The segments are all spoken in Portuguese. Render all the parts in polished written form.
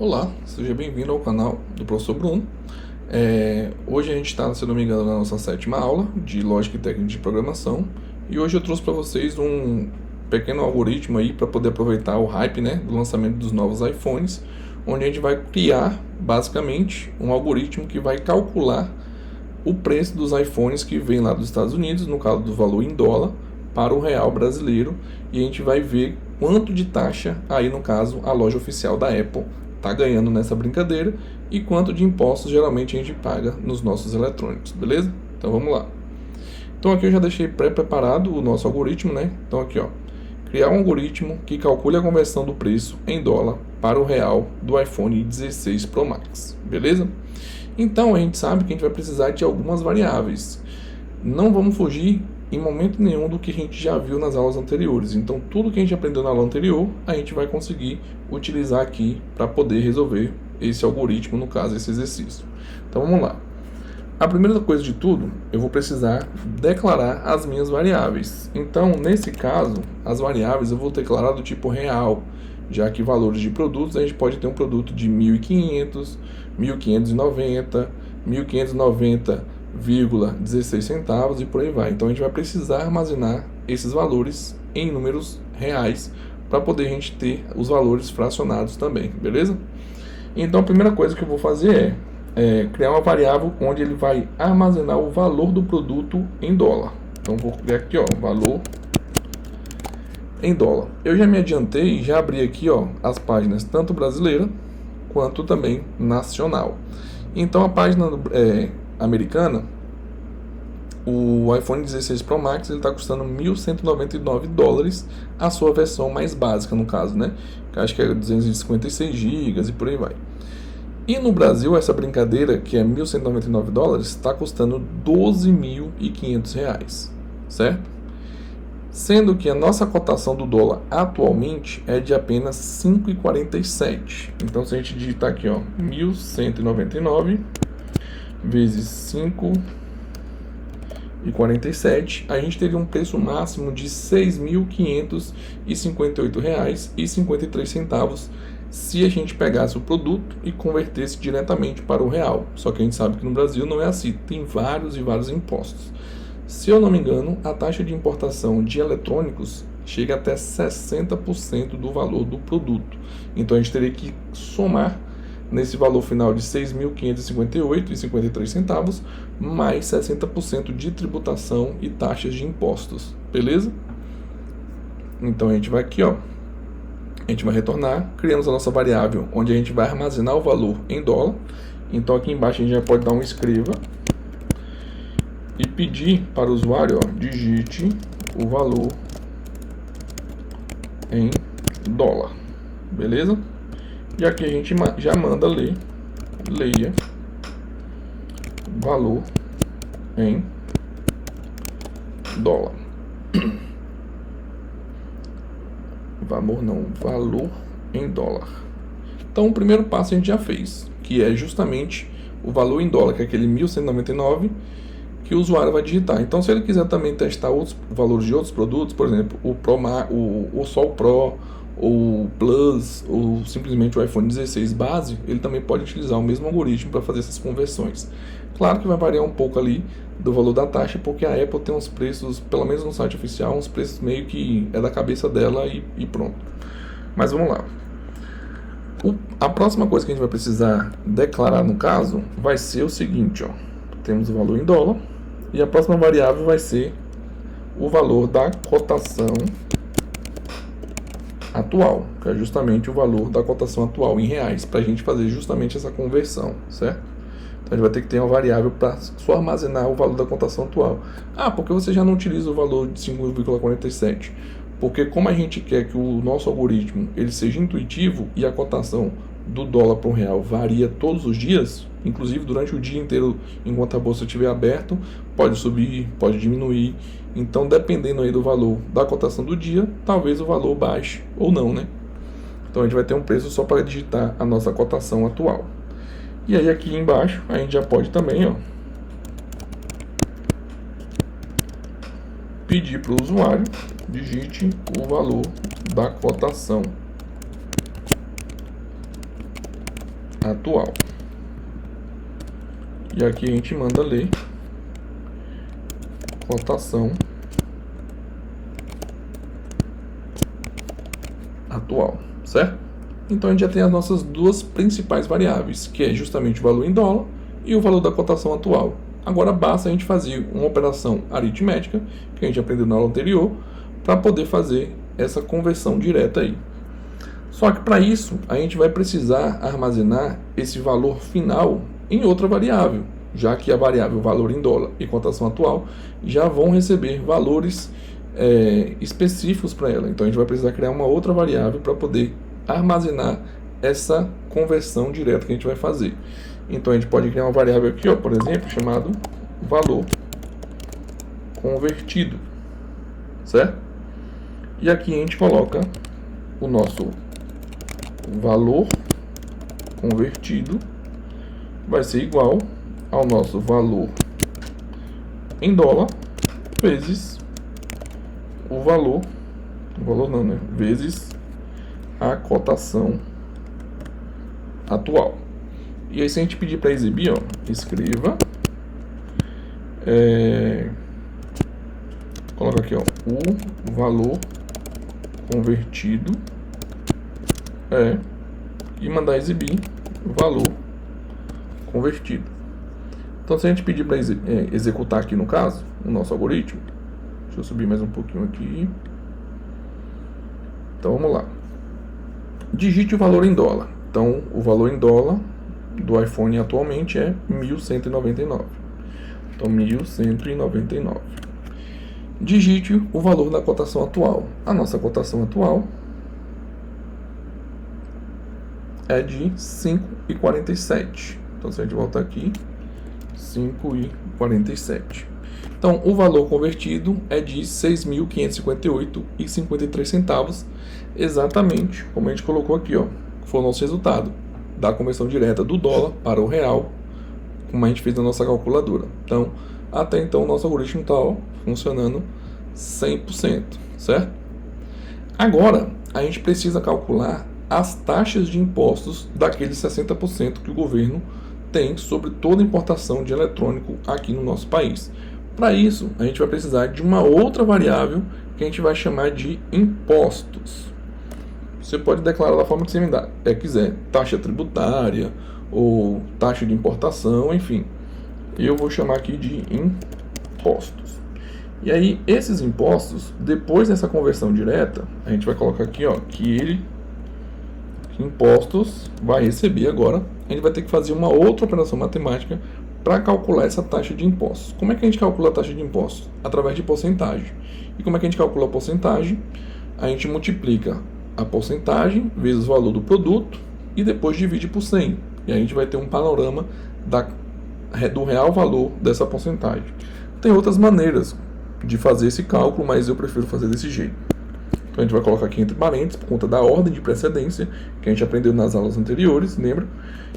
Olá, seja bem-vindo ao canal do Professor Bruno. Hoje a gente está, se não me engano, na nossa 7ª aula de Lógica e Técnica de Programação. E hoje eu trouxe para vocês um pequeno algoritmo aí para poder aproveitar o hype, né, do lançamento dos novos iPhones, onde a gente vai criar, basicamente, um algoritmo que vai calcular o preço dos iPhones que vem lá dos Estados Unidos, no caso do valor em dólar, para o real brasileiro, e a gente vai ver quanto de taxa aí, no caso, a loja oficial da Apple está ganhando nessa brincadeira e quanto de impostos geralmente a gente paga nos nossos eletrônicos, beleza? Então vamos lá. Então aqui eu já deixei pré-preparado o nosso algoritmo, né? Então aqui, ó, criar um algoritmo que calcule a conversão do preço em dólar para o real do iPhone 16 Pro Max, beleza? Então a gente sabe que a gente vai precisar de algumas variáveis. Não vamos fugir em momento nenhum do que a gente já viu nas aulas anteriores. Então tudo que a gente aprendeu na aula anterior, a gente vai conseguir utilizar aqui para poder resolver esse algoritmo, no caso, esse exercício. Então vamos lá. A primeira coisa de tudo, eu vou precisar declarar as minhas variáveis. Então, nesse caso, as variáveis eu vou declarar do tipo real, já que valores de produtos, a gente pode ter um produto de 1.500, 1.590, 1.590,16 centavos e por aí vai. Então a gente vai precisar armazenar esses valores em números reais para poder a gente ter os valores fracionados também, beleza? Então a primeira coisa que eu vou fazer é criar uma variável onde ele vai armazenar o valor do produto em dólar. Então vou criar aqui, ó, valor em dólar. Eu já me adiantei e já abri aqui, ó, as páginas tanto brasileira quanto também nacional. Então a página americana, o iPhone 16 Pro Max ele está custando $1.199, a sua versão mais básica no caso, né? Que acho que é 256 GB e por aí vai. E no Brasil essa brincadeira, que é $1.199, está custando R$12.500, certo? Sendo que a nossa cotação do dólar atualmente é de apenas 5,47. Então se a gente digitar aqui, ó, 1.199 vezes 5,47, a gente teria um preço máximo de R$ 6.558,53 se a gente pegasse o produto e convertesse diretamente para o real. Só que a gente sabe que no Brasil não é assim, tem vários e vários impostos. Se eu não me engano, a taxa de importação de eletrônicos chega até 60% do valor do produto. Então a gente teria que somar nesse valor final de R$ 6.558,53, mais 60% de tributação e taxas de impostos, beleza? Então a gente vai aqui, ó, a gente vai retornar, criamos a nossa variável, onde a gente vai armazenar o valor em dólar. Então aqui embaixo a gente já pode dar um escreva e pedir para o usuário, ó, digite o valor em dólar, beleza? E aqui a gente já manda leia valor em dólar. Valor em dólar. Então o primeiro passo a gente já fez, que é justamente o valor em dólar, que é aquele 1.199 que o usuário vai digitar. Então se ele quiser também testar outros valores de outros produtos, por exemplo, o Sol Pro, ou Plus, ou simplesmente o iPhone 16 base, ele também pode utilizar o mesmo algoritmo para fazer essas conversões. Claro que vai variar um pouco ali do valor da taxa, porque a Apple tem uns preços, pelo menos no site oficial, uns preços meio que é da cabeça dela e pronto. Mas vamos lá. A próxima coisa que a gente vai precisar declarar no caso vai ser o seguinte, ó. Temos o valor em dólar e a próxima variável vai ser o valor da cotação atual, que é justamente o valor da cotação atual em reais, para a gente fazer justamente essa conversão, certo? Então a gente vai ter que ter uma variável para só armazenar o valor da cotação atual. Ah, porque você já não utiliza o valor de 5,47? Porque como a gente quer que o nosso algoritmo ele seja intuitivo e a cotação do dólar para o real varia todos os dias, inclusive durante o dia inteiro, enquanto a bolsa estiver aberta, pode subir, pode diminuir. Então, dependendo aí do valor da cotação do dia, talvez o valor baixe ou não, né? Então, a gente vai ter um preço só para digitar a nossa cotação atual. E aí, aqui embaixo, a gente já pode também, ó, pedir para o usuário, digite o valor da cotação atual. E aqui a gente manda ler cotação atual, certo? Então a gente já tem as nossas duas principais variáveis, que é justamente o valor em dólar e o valor da cotação atual. Agora basta a gente fazer uma operação aritmética, que a gente aprendeu na aula anterior, para poder fazer essa conversão direta aí. Só que para isso a gente vai precisar armazenar esse valor final em outra variável, já que a variável valor em dólar e cotação atual já vão receber valores específicos para ela. Então a gente vai precisar criar uma outra variável para poder armazenar essa conversão direta que a gente vai fazer. Então a gente pode criar uma variável aqui, ó, por exemplo, chamado valor convertido, certo? E aqui a gente coloca o nosso valor convertido vai ser igual ao nosso valor em dólar vezes o valor não, né? Vezes a cotação atual. E aí se a gente pedir para exibir, ó, escreva, coloca aqui, ó, o valor convertido e mandar exibir o valor convertido. Então se a gente pedir para executar aqui no caso, o nosso algoritmo, deixa eu subir mais um pouquinho aqui. Então vamos lá. Digite o valor em dólar. Então o valor em dólar do iPhone atualmente é 1.199. Então 1.199. Digite o valor da cotação atual. A nossa cotação atual é de 5,47. Então se a gente voltar aqui, 5,47. Então o valor convertido é de 6.558,53 centavos, exatamente como a gente colocou aqui, ó, que foi o nosso resultado da conversão direta do dólar para o real, como a gente fez na nossa calculadora. Então, até então, o nosso algoritmo está funcionando 100%, certo? Agora, a gente precisa calcular as taxas de impostos daqueles 60% que o governo tem sobre toda importação de eletrônico aqui no nosso país. Para isso, a gente vai precisar de uma outra variável que a gente vai chamar de impostos. Você pode declarar da forma que você quiser, taxa tributária ou taxa de importação, enfim. Eu vou chamar aqui de impostos. E aí, esses impostos, depois dessa conversão direta, a gente vai colocar aqui, ó, que impostos vai receber agora. A gente vai ter que fazer uma outra operação matemática para calcular essa taxa de impostos. Como é que a gente calcula a taxa de impostos? Através de porcentagem. E como é que a gente calcula a porcentagem? A gente multiplica a porcentagem vezes o valor do produto e depois divide por 100. E a gente vai ter um panorama do real valor dessa porcentagem. Tem outras maneiras de fazer esse cálculo, mas eu prefiro fazer desse jeito. Então a gente vai colocar aqui entre parênteses, por conta da ordem de precedência, que a gente aprendeu nas aulas anteriores, lembra?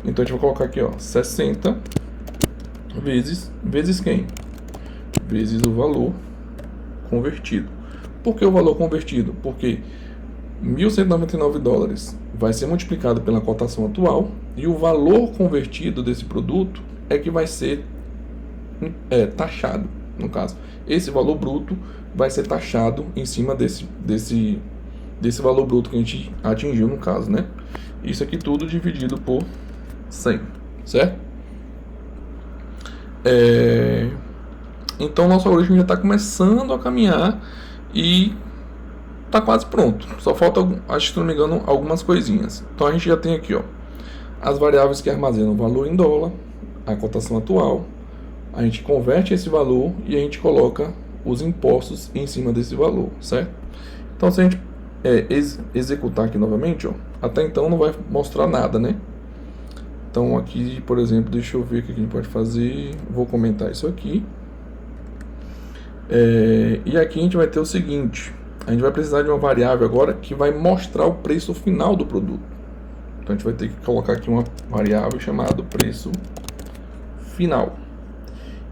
Então a gente vai colocar aqui, ó, 60 vezes quem? Vezes o valor convertido. Por que o valor convertido? Porque 1.199 dólares vai ser multiplicado pela cotação atual e o valor convertido desse produto é que vai ser taxado, no caso. Esse valor bruto vai ser taxado em cima desse valor bruto que a gente atingiu no caso, né? Isso aqui tudo dividido por 100, certo? Então nosso algoritmo já está começando a caminhar e está quase pronto. Só falta, acho que se não me engano, algumas coisinhas. Então a gente já tem aqui, ó, as variáveis que armazenam o valor em dólar, a cotação atual. A gente converte esse valor e a gente coloca os impostos em cima desse valor, certo? Então se a gente executar aqui novamente, ó, até então não vai mostrar nada, né? Então aqui, por exemplo, deixa eu ver o que a gente pode fazer. Vou comentar isso aqui. E aqui a gente vai ter o seguinte: a gente vai precisar de uma variável agora que vai mostrar o preço final do produto. Então a gente vai ter que colocar aqui uma variável chamada preço final.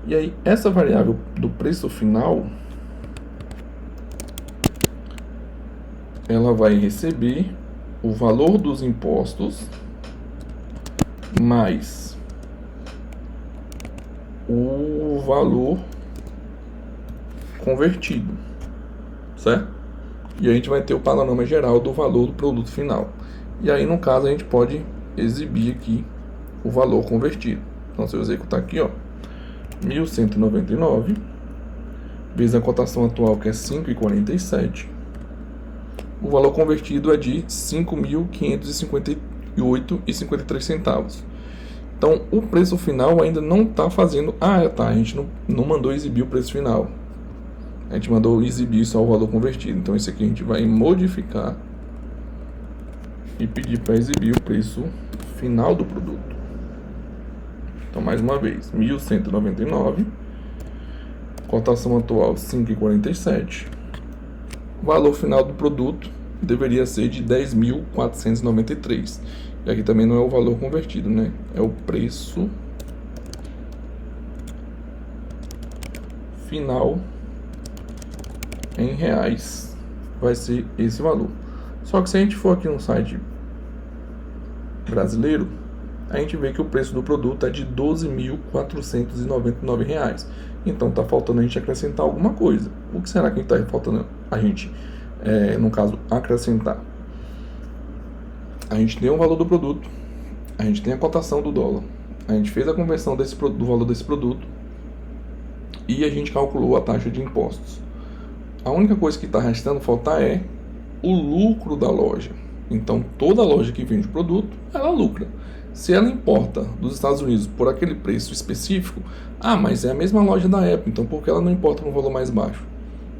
E aí essa variável do preço final, ela vai receber o valor dos impostos mais o valor convertido, certo? E a gente vai ter o panorama geral do valor do produto final. E aí, no caso, a gente pode exibir aqui o valor convertido. Então, se eu executar aqui, ó, 1.199 vezes a cotação atual, que é 5,47, o valor convertido é de 5.558,53 centavos. Então, o preço final ainda não está fazendo... Ah, tá, a gente não mandou exibir o preço final. A gente mandou exibir só o valor convertido. Então, esse aqui a gente vai modificar e pedir para exibir o preço final do produto. Então, mais uma vez, 1.199, cotação atual 5,47, valor final do produto deveria ser de 10.493. E aqui também não é o valor convertido, né? É o preço final em reais. Vai ser esse valor. Só que se a gente for aqui no site brasileiro, a gente vê que o preço do produto é de R$ 12.499. Então está faltando a gente acrescentar alguma coisa. O que será que está faltando a gente, no caso, acrescentar? A gente tem o valor do produto, a gente tem a cotação do dólar, a gente fez a conversão do valor desse produto e a gente calculou a taxa de impostos. A única coisa que está restando faltar é o lucro da loja. Então, toda loja que vende o produto, ela lucra. Se ela importa dos Estados Unidos por aquele preço específico, mas é a mesma loja da Apple, então por que ela não importa por um valor mais baixo?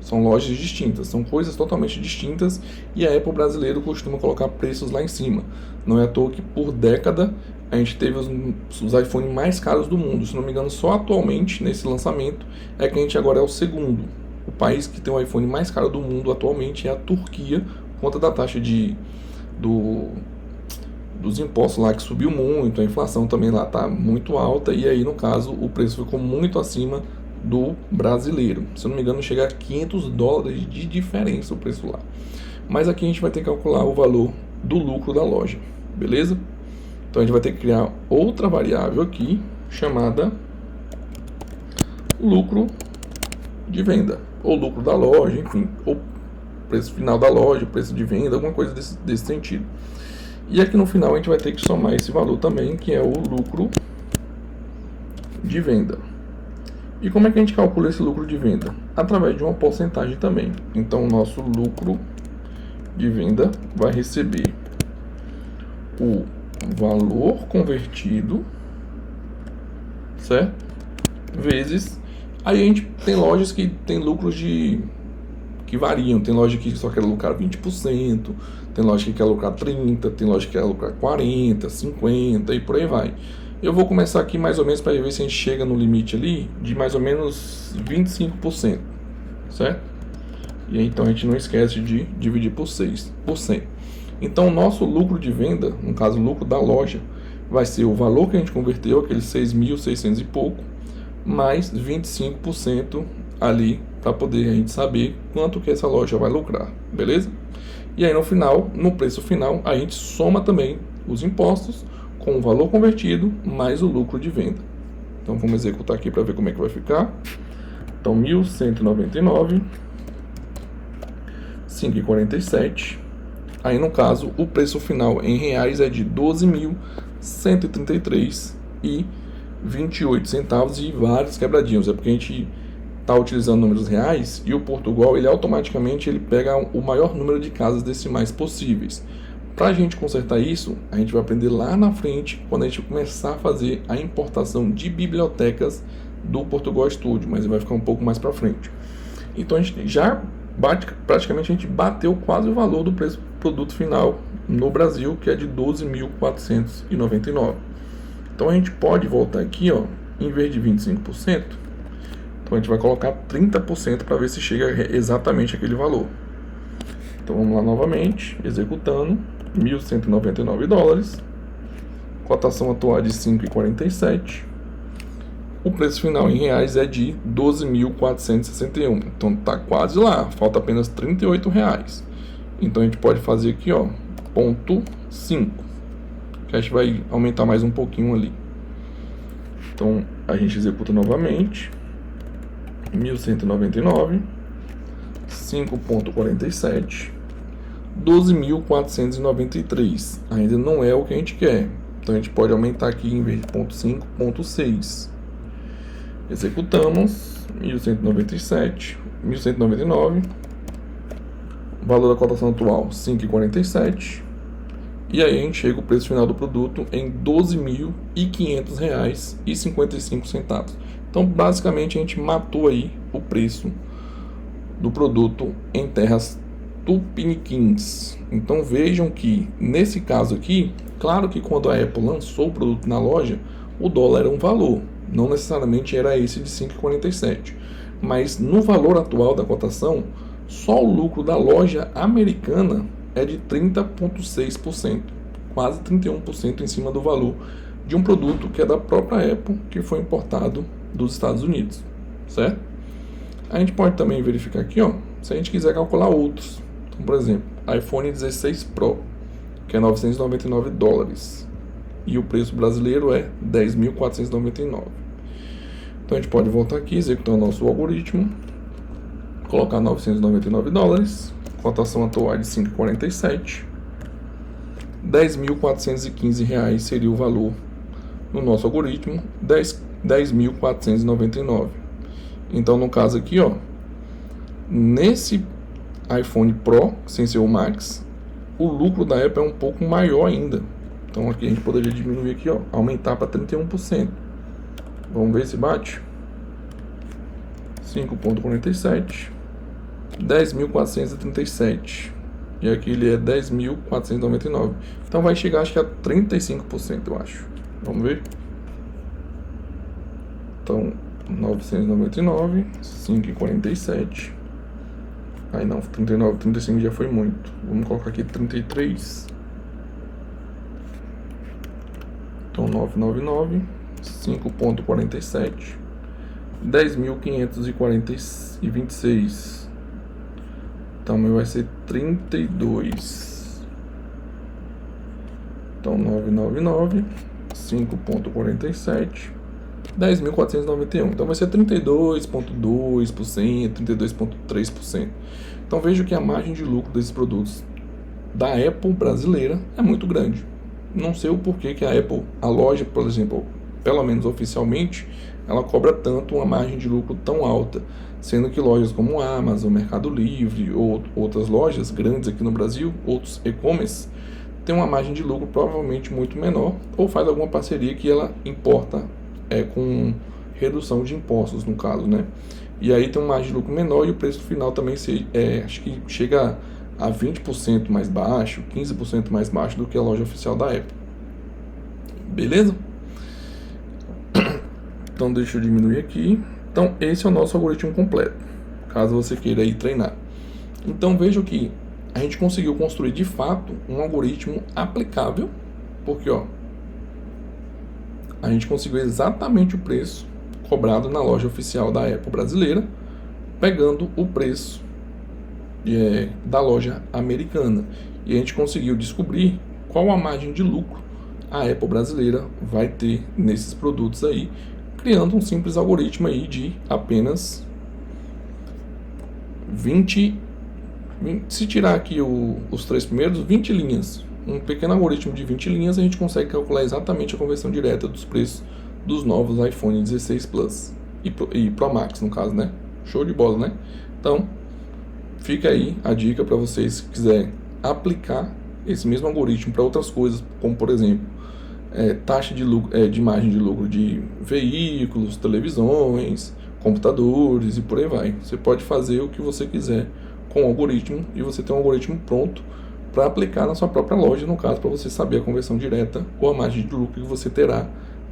São lojas distintas, são coisas totalmente distintas, e a Apple brasileira costuma colocar preços lá em cima. Não é à toa que por década a gente teve os iPhones mais caros do mundo. Se não me engano, só atualmente, nesse lançamento, é que a gente agora é o segundo. O país que tem o iPhone mais caro do mundo atualmente é a Turquia, por conta da taxa dos impostos lá que subiu muito, a inflação também lá está muito alta, e aí no caso o preço ficou muito acima do brasileiro. Se eu não me engano, chega a $500 de diferença o preço lá. Mas aqui a gente vai ter que calcular o valor do lucro da loja, beleza? Então a gente vai ter que criar outra variável aqui chamada lucro de venda, ou lucro da loja, enfim, ou preço final da loja, preço de venda, alguma coisa desse sentido. E aqui no final a gente vai ter que somar esse valor também, que é o lucro de venda. E como é que a gente calcula esse lucro de venda? Através de uma porcentagem também. Então o nosso lucro de venda vai receber o valor convertido, certo? Vezes... Aí a gente tem lojas que tem lucros que variam. Tem loja que só quer lucrar 20%, tem loja que quer lucrar 30%, tem loja que quer lucrar 40%, 50% e por aí vai. Eu vou começar aqui mais ou menos para ver se a gente chega no limite ali de mais ou menos 25%, certo? E aí, então a gente não esquece de dividir por 6%. Então o nosso lucro de venda, no caso o lucro da loja, vai ser o valor que a gente converteu, aqueles 6.600 e pouco, mais 25% ali, para poder a gente saber quanto que essa loja vai lucrar, beleza? E aí no final, no preço final, a gente soma também os impostos com o valor convertido mais o lucro de venda. Então vamos executar aqui para ver como é que vai ficar. Então 1.199, 5,47. Aí no caso, o preço final em reais é de 12.133,28 centavos e vários quebradinhos. É porque a gente está utilizando números reais e o Portugal ele automaticamente pega o maior número de casas decimais possíveis. Para a gente consertar isso, a gente vai aprender lá na frente quando a gente começar a fazer a importação de bibliotecas do Portugal Studio, mas vai ficar um pouco mais para frente. Então a gente já praticamente a gente bateu quase o valor do preço do produto final no Brasil, que é de 12.499. Então a gente pode voltar aqui, ó, em vez de 25%, então a gente vai colocar 30% para ver se chega exatamente aquele valor. Então vamos lá novamente, executando, $1.199, cotação atual de 5,47, o preço final em reais é de 12.461, então tá quase lá, falta apenas R$38. Então a gente pode fazer aqui, ó, ponto 5, que cash vai aumentar mais um pouquinho ali. Então a gente executa novamente, 1.199, 5,47, 12.493. Ainda não é o que a gente quer, então a gente pode aumentar aqui em vez de 0,5, 0,6. Executamos, 1.197, 1.199, valor da cotação atual 5,47, e aí a gente chega o preço final do produto em R$ 12.500,55. Então basicamente a gente matou aí o preço do produto em terras tupiniquins. Então vejam que nesse caso aqui, claro que quando a Apple lançou o produto na loja, o dólar era um valor, não necessariamente era esse de 5,47, mas no valor atual da cotação, só o lucro da loja americana é de 30,6%, quase 31% em cima do valor de um produto que é da própria Apple, que foi importado dos Estados Unidos, certo? A gente pode também verificar aqui, ó, se a gente quiser calcular outros. Então, por exemplo, iPhone 16 Pro, que é $999, e o preço brasileiro é 10.499. Então a gente pode voltar aqui, executar o nosso algoritmo, colocar $999, cotação atual de 5,47, R$10.415 seria o valor no nosso algoritmo, 10.499. Então no caso aqui, ó, nesse iPhone Pro, sem ser o Max, o lucro da Apple é um pouco maior ainda. Então aqui a gente poderia diminuir aqui, ó, aumentar para 31%. Vamos ver se bate. 5,47, 10.437. E aqui ele é 10.499. Então vai chegar, acho que a 35%, eu acho. Vamos ver. Então, 999, 5,47. Aí não, 39, 35 já foi muito. Vamos colocar aqui 33. Então, 999, 5,47. 10.526. Então, meu vai ser 32. Então, 999, 5,47. 10.491. Então, vai ser 32,2%, 32,3%. Então, vejo que a margem de lucro desses produtos da Apple brasileira é muito grande. Não sei o porquê que a Apple, a loja, por exemplo, pelo menos oficialmente, ela cobra tanto uma margem de lucro tão alta, sendo que lojas como a Amazon, Mercado Livre ou outras lojas grandes aqui no Brasil, outros e-commerce, tem uma margem de lucro provavelmente muito menor, ou faz alguma parceria que ela importa com redução de impostos, no caso, né? E aí tem uma margem de lucro menor e o preço final também acho que chega a 20% mais baixo, 15% mais baixo do que a loja oficial da Apple. Beleza? Então deixa eu diminuir aqui. Então esse é o nosso algoritmo completo, caso você queira ir treinar. Então veja que a gente conseguiu construir de fato um algoritmo aplicável, porque ó, a gente conseguiu exatamente o preço cobrado na loja oficial da Apple brasileira, pegando o preço da loja americana. E a gente conseguiu descobrir qual a margem de lucro a Apple brasileira vai ter nesses produtos aí, criando um simples algoritmo aí de apenas 20, se tirar aqui os três primeiros, 20 linhas. Um pequeno algoritmo de 20 linhas, a gente consegue calcular exatamente a conversão direta dos preços dos novos iPhone 16 Plus e Pro Max, no caso, né? Show de bola, né? Então, fica aí a dica para vocês que quiserem aplicar esse mesmo algoritmo para outras coisas, como por exemplo, taxa de lucro, de margem de lucro de veículos, televisões, computadores e por aí vai. Você pode fazer o que você quiser com o algoritmo e você tem um algoritmo pronto para aplicar na sua própria loja, no caso, para você saber a conversão direta ou a margem de lucro que você terá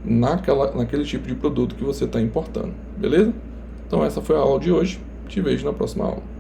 naquele tipo de produto que você está importando. Beleza? Então essa foi a aula de hoje. Te vejo na próxima aula.